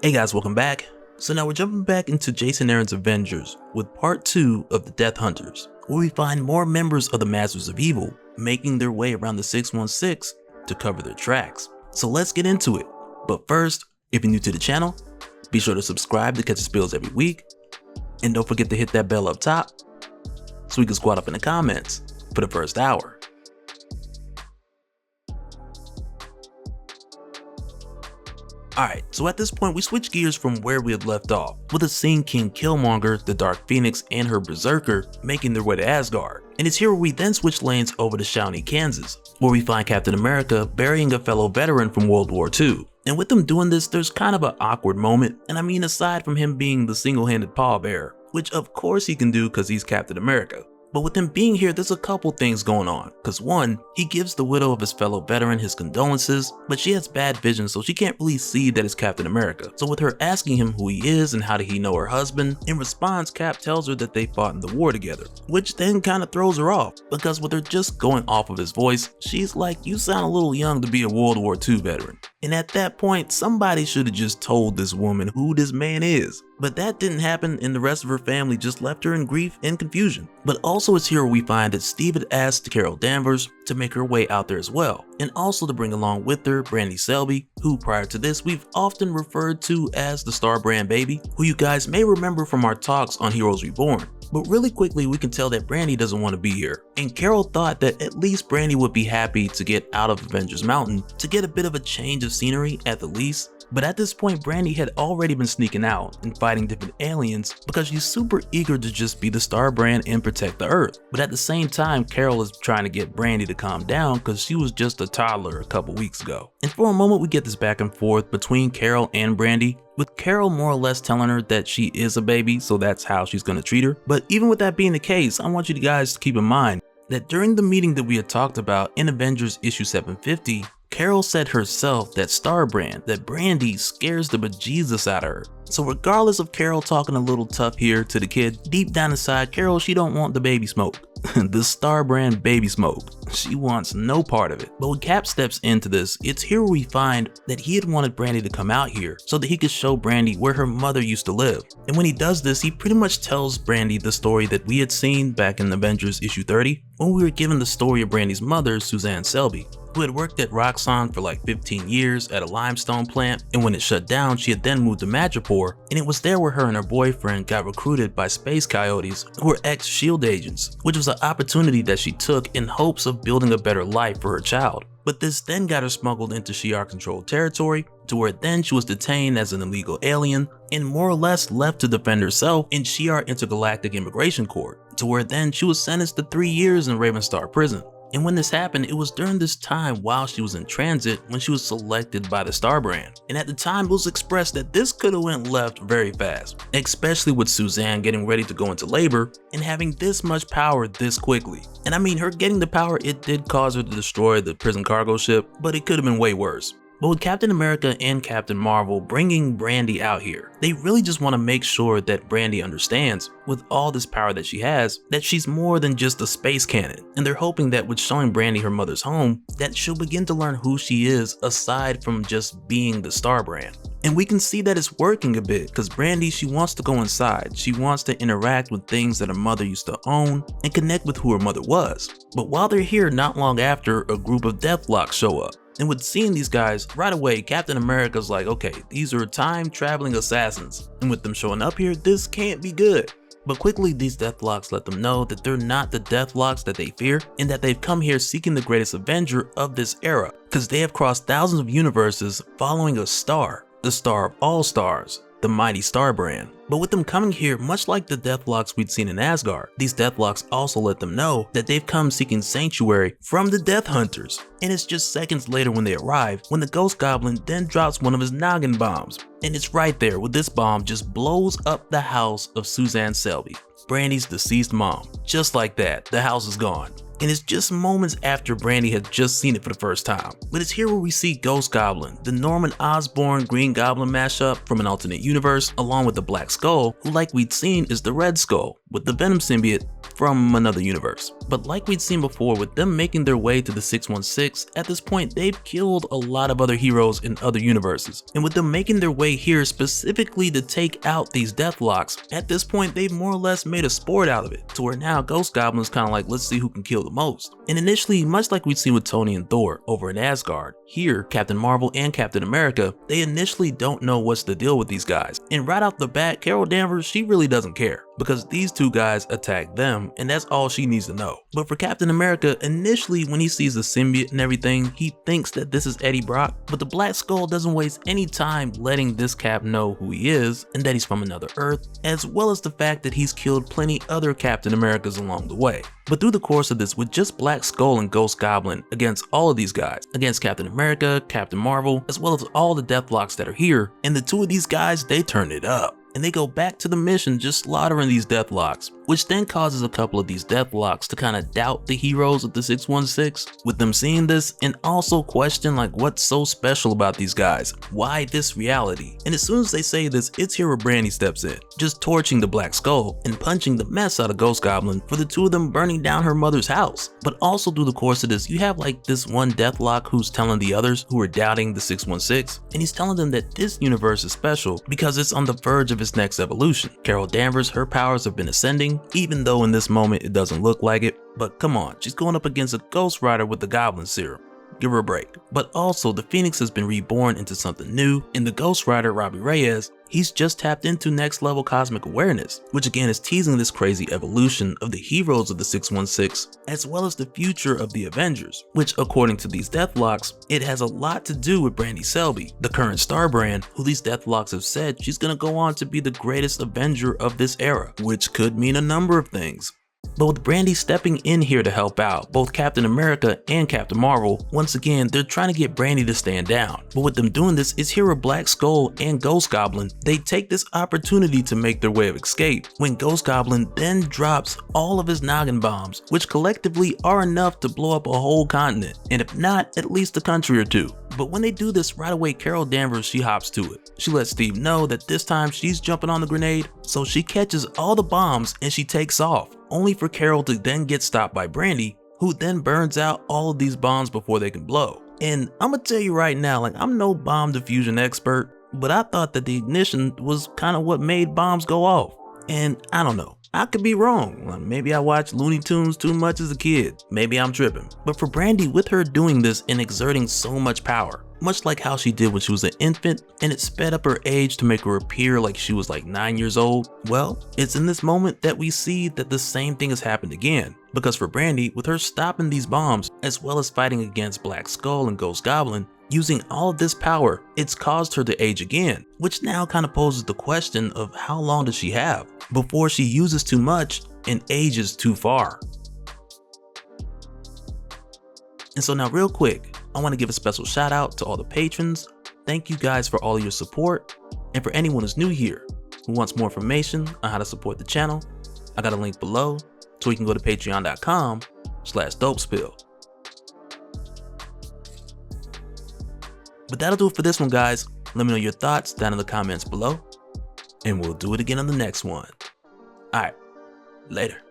Hey guys, welcome back. So now we're jumping back into Jason Aaron's Avengers with part 2 of the Death Hunters, where we find more members of the Masters of Evil making their way around the 616 to cover their tracks. So let's get into it. But first, if you're new to the channel, be sure to subscribe to catch the spills every week. And don't forget to hit that bell up top so we can squat up in the comments for the first hour. Alright, so at this point we switch gears from where we had left off, with us seeing King Killmonger, the Dark Phoenix, and her Berserker making their way to Asgard. And it's here where we then switch lanes over to Shawnee, Kansas, where we find Captain America burying a fellow veteran from World War II. And with them doing this, there's kind of an awkward moment, and I mean aside from him being the single-handed pallbearer, which of course he can do because he's Captain America. But with him being here, there's a couple things going on, cause one, he gives the widow of his fellow veteran his condolences, but she has bad vision so she can't really see that it's Captain America. So with her asking him who he is and how did he know her husband, in response Cap tells her that they fought in the war together, which then kinda throws her off, because with her just going off of his voice, she's like, you sound a little young to be a World War II veteran. And at that point, somebody should have just told this woman who this man is. But that didn't happen, and the rest of her family just left her in grief and confusion. But also it's here where we find that Steve had asked Carol Danvers to make her way out there as well, and also to bring along with her Brandy Selby, who prior to this we've often referred to as the Star Brand baby, who you guys may remember from our talks on Heroes Reborn. But really quickly we can tell that Brandy doesn't want to be here, and Carol thought that at least Brandy would be happy to get out of Avengers Mountain to get a bit of a change of scenery at the least. But at this point Brandy had already been sneaking out and fighting different aliens because she's super eager to just be the Star Brand and protect the Earth. But at the same time Carol is trying to get Brandy to calm down because she was just a toddler a couple weeks ago. And for a moment we get this back and forth between Carol and Brandy, with Carol more or less telling her that she is a baby, so that's how she's gonna treat her. But even with that being the case, I want you guys to keep in mind that during the meeting that we had talked about in Avengers issue 750, Carol said herself that that Brandy scares the bejesus out of her. So regardless of Carol talking a little tough here to the kid, deep down inside Carol, she don't want the baby smoke. The Star Brand baby smoke. She wants no part of it. But when Cap steps into this, it's here where we find that he had wanted Brandy to come out here so that he could show Brandy where her mother used to live. And when he does this, he pretty much tells Brandy the story that we had seen back in Avengers issue 30, when we were given the story of Brandy's mother, Suzanne Selby, who had worked at Roxxon for like 15 years at a limestone plant, and when it shut down she had then moved to Madripoor, and it was there where her and her boyfriend got recruited by space coyotes who were ex-SHIELD agents, which was an opportunity that she took in hopes of building a better life for her child. But this then got her smuggled into Shi'ar controlled territory, to where then she was detained as an illegal alien and more or less left to defend herself in Shi'ar Intergalactic Immigration Court, to where then she was sentenced to 3 years in Ravenstar prison. And when this happened, it was during this time while she was in transit when she was selected by the Star Brand. And at the time it was expressed that this could have went left very fast, especially with Suzanne getting ready to go into labor and having this much power this quickly. And I mean, her getting the power, it did cause her to destroy the prison cargo ship, but it could have been way worse. But with Captain America and Captain Marvel bringing Brandy out here, they really just want to make sure that Brandy understands, with all this power that she has, that she's more than just a space cannon. And they're hoping that with showing Brandy her mother's home, that she'll begin to learn who she is aside from just being the Star Brand. And we can see that it's working a bit, because Brandy, she wants to go inside. She wants to interact with things that her mother used to own and connect with who her mother was. But while they're here, not long after, a group of Deathlocks show up. And with seeing these guys, right away Captain America's like, okay, these are time-traveling assassins, and with them showing up here, this can't be good. But quickly these Deathlocks let them know that they're not the Deathlocks that they fear, and that they've come here seeking the greatest Avenger of this era, because they have crossed thousands of universes following a star, the star of all stars, the mighty Star Brand. But with them coming here, much like the Deathlocks we'd seen in Asgard, these Deathlocks also let them know that they've come seeking sanctuary from the Death Hunters. And it's just seconds later when they arrive, when the Ghost Goblin then drops one of his noggin bombs. And it's right there where this bomb just blows up the house of Suzanne Selby, Brandy's deceased mom. Just like that, the house is gone. And it's just moments after Brandy had just seen it for the first time. But it's here where we see Ghost Goblin, the Norman Osborn Green Goblin mashup from an alternate universe, along with the Black Skull, who like we'd seen is the Red Skull. with the Venom symbiote from another universe. But like we'd seen before, with them making their way to the 616, at this point they've killed a lot of other heroes in other universes. And with them making their way here specifically to take out these Deathlocks, at this point they've more or less made a sport out of it, to where now Ghost Goblin's kind of like, let's see who can kill the most. And initially, much like we'd seen with Tony and Thor over in Asgard, here Captain Marvel and Captain America, they initially don't know what's the deal with these guys. And right off the bat, Carol Danvers, she really doesn't care, because these two guys attack them, and that's all she needs to know. But for Captain America, initially when he sees the symbiote and everything, he thinks that this is Eddie Brock, but the Black Skull doesn't waste any time letting this Cap know who he is and that he's from another Earth, as well as the fact that he's killed plenty other Captain Americas along the way. But through the course of this, with just Black Skull and Ghost Goblin against all of these guys, against Captain America, Captain Marvel, as well as all the Deathlocks that are here, and the two of these guys, they turn it up. And they go back to the mission just slaughtering these Deathlocks, which then causes a couple of these Deathlocks to kind of doubt the heroes of the 616, with them seeing this and also question like what's so special about these guys, why this reality. And as soon as they say this, it's here where Brandy steps in, just torching the Black Skull and punching the mess out of Ghost Goblin for the two of them burning down her mother's house. But also through the course of this, you have like this one Deathlock who's telling the others who are doubting the 616, and he's telling them that this universe is special because it's on the verge of its next evolution. Carol Danvers, her powers have been ascending, even though in this moment it doesn't look like it, but come on, she's going up against a Ghost Rider with the Goblin Serum. Give her a break. But also, the Phoenix has been reborn into something new, and the Ghost Rider, Robbie Reyes, he's just tapped into next level cosmic awareness, which again is teasing this crazy evolution of the heroes of the 616, as well as the future of the Avengers, which according to these Deathlocks, it has a lot to do with Brandy Selby, the current Star Brand, who these Deathlocks have said she's gonna go on to be the greatest Avenger of this era, which could mean a number of things. But with Brandy stepping in here to help out both Captain America and Captain Marvel, once again they're trying to get Brandy to stand down. But with them doing this, it's here where Black Skull and Ghost Goblin, they take this opportunity to make their way of escape, when Ghost Goblin then drops all of his noggin bombs, which collectively are enough to blow up a whole continent, and if not, at least a country or two. But when they do this, right away Carol Danvers, she hops to it. She lets Steve know that this time she's jumping on the grenade, so she catches all the bombs and she takes off, only for Carol to then get stopped by Brandy, who then burns out all of these bombs before they can blow. And I'm gonna tell you right now, like, I'm no bomb diffusion expert, but I thought that the ignition was kind of what made bombs go off. And I don't know, I could be wrong. Like, maybe I watched Looney Tunes too much as a kid. Maybe I'm tripping. But for Brandy, with her doing this and exerting so much power, much like how she did when she was an infant, and it sped up her age to make her appear like she was like 9 years old, well, it's in this moment that we see that the same thing has happened again. Because for Brandy, with her stopping these bombs, as well as fighting against Black Skull and Ghost Goblin, using all of this power, it's caused her to age again, which now kind of poses the question of how long does she have before she uses too much and ages too far. And so now real quick, I want to give a special shout out to all the patrons. Thank you guys for all of your support. And for anyone who's new here who wants more information on how to support the channel, I got a link below so you can go to patreon.com/dopespill. But that'll do it for this one, guys. Let me know your thoughts down in the comments below, and we'll do it again on the next one. Alright, later.